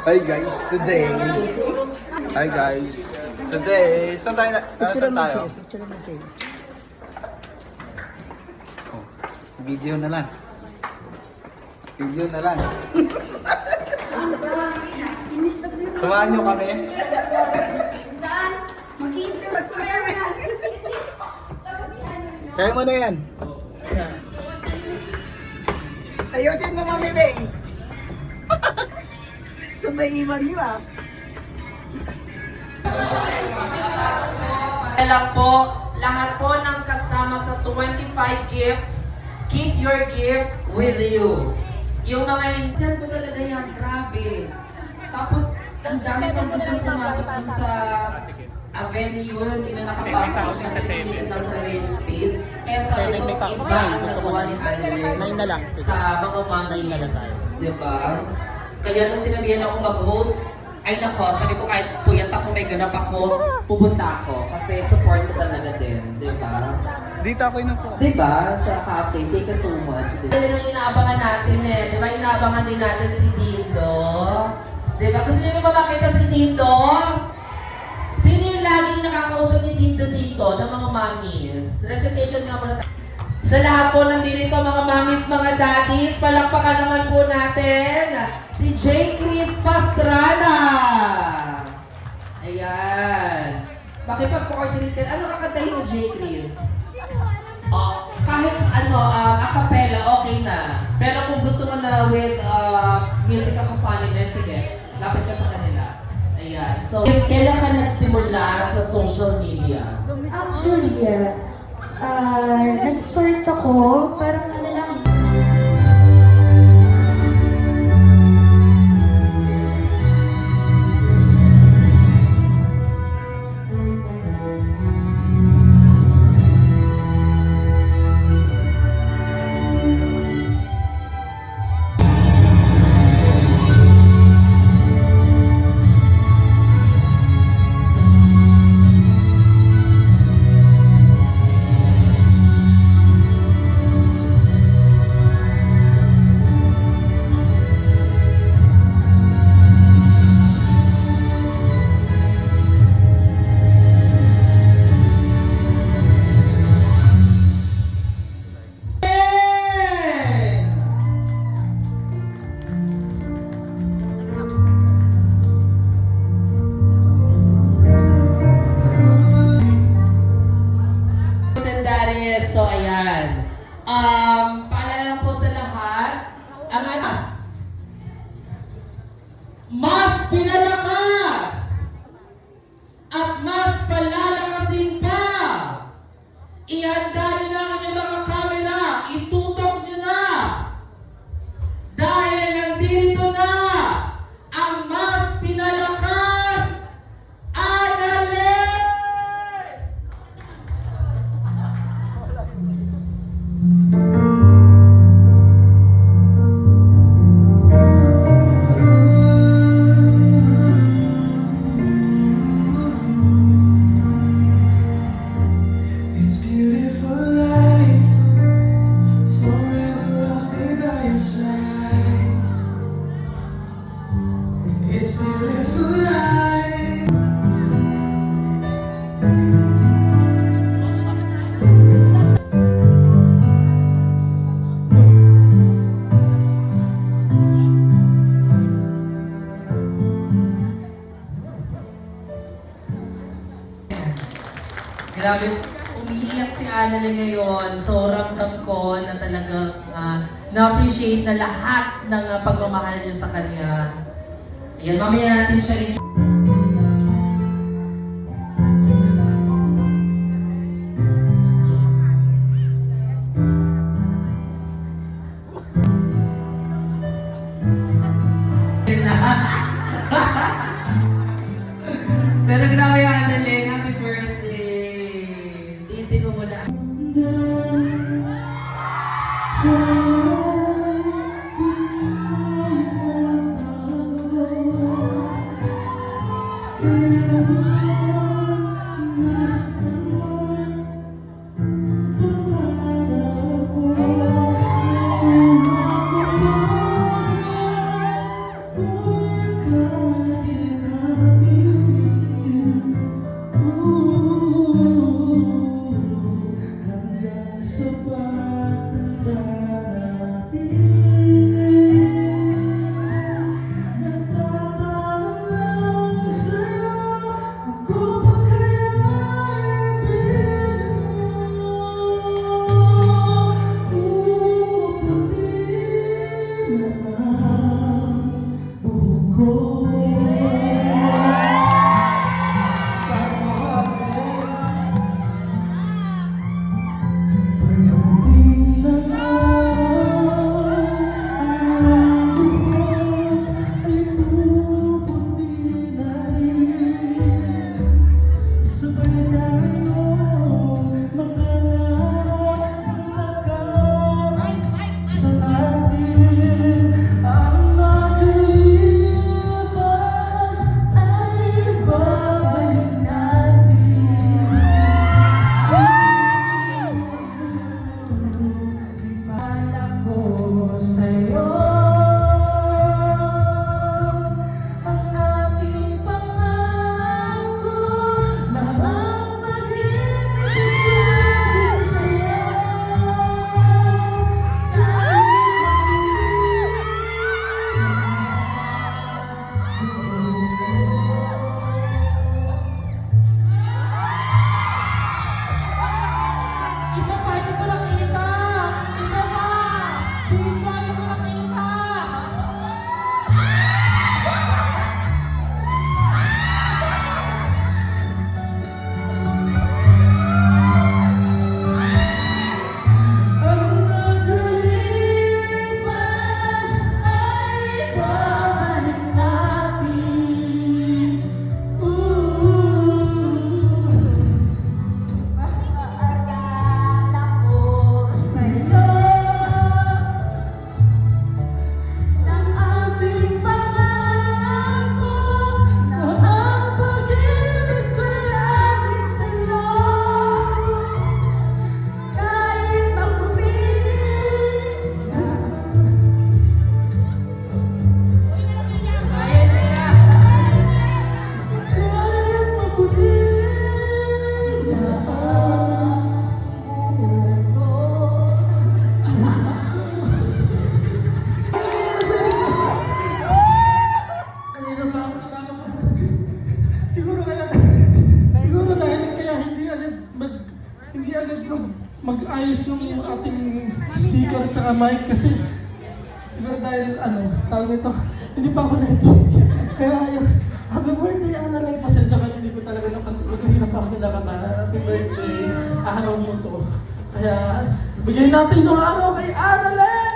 Hi guys, today. Hi guys. Today, saan tayo? Saan tayo? Picture mo siya. Oh, video na lang. Video na lang. Samahan nyo kami. Saan? Mag-i-interview ko yan. Kaya mo na yan. Ayusin mo, Mami Beng. Sumaiwan niyo ah. Alam po, lahat po ng kasama sa 25 gifts, keep your gift with you. Yung mga hinsan po talaga yan, grabe. Tapos, ang dami pang gusto pumasok dun sa venue, hindi na nakapasok kasi hindi na lang talaga yung space. Kaya sabi ko, iba ang nagawa ni Adeline sa mga mommies, di ba? Kaya nung sinabihan ako mag-host, ay nako, sabi ko kahit puyat ako, may ganap ako, pupunta ako. Kasi support ko talaga din, di ba? Dito ako inupo. Di ba? Sa cafe, thank you so much. Ano yung inaabangan natin eh, di ba? Inaabangan din natin si Dindo. Di ba? Gusto nyo ba makita si Dindo? Sino yung laging nakakausap ni Dindo dito ng mga mommies? Recitation nga muna tayo. Sa lahat po nandito mga mommies, mga daddies, palakpakan naman po natin si J. Chris Pastrana. Ayan. Pakipag-coordinate ka. Ano kakantahin mo, J. Chris? Oh, kahit a cappella, okay na. Pero kung gusto mo na with music accompaniment, sige, lapit ka sa kanila. Ayan. So, kailan ka nagsimula sa social media? Actually, nag-start ako, parang ano lang, So, ayan. Paalala lang po sa lahat, ang mas pinalakas at mas palalakasin pa. Ihanda nyo na ang inyong mga camera. Itutok nyo na. Dahil nandito na ang mas pinalakas, Adeline! It's beautiful life, forever I'll stay by your side. It's beautiful life. Grabe, umiiyak si Annalyn ngayon. So, ramdam ko na talagang na-appreciate na lahat ng pagmamahal niyo sa kanya. Ayan, mamaya natin siya rin. Pero grabe Annalyn, happy birthday! Tiisin mo muna. Good. ko. Pagdating ng araw, ang buhok ay puputi na rin. Sabay tayo mangarap ng lakas sa atin. Ang nakalipas ay babalik natin. Ibalak ko sa'yo ang aking pangako na ang pag-ibig sa'yo Isa pa, hindi ko nakita! Isa pa! Hindi ko nakita! Ang nakalipas ay babalik natin. Pag-aalala ko sa'yo ng aking pangako na ang pag-ibig ko lagi sa'yo kahit maputi na. Kahit maputi na kanina pa ako nakakapa. Siguro dahil kaya hindi agad mag-ayos yung ating speaker at saka mic kasi siguro dahil tawag nito, hindi pa ako nakikinig. Kaya yung happy birthday, Analay, pasensya ka, hindi ko talaga magkahirap ako nakata. Happy birthday, araw mo to. Kaya bigay natin yung araw kay Analay!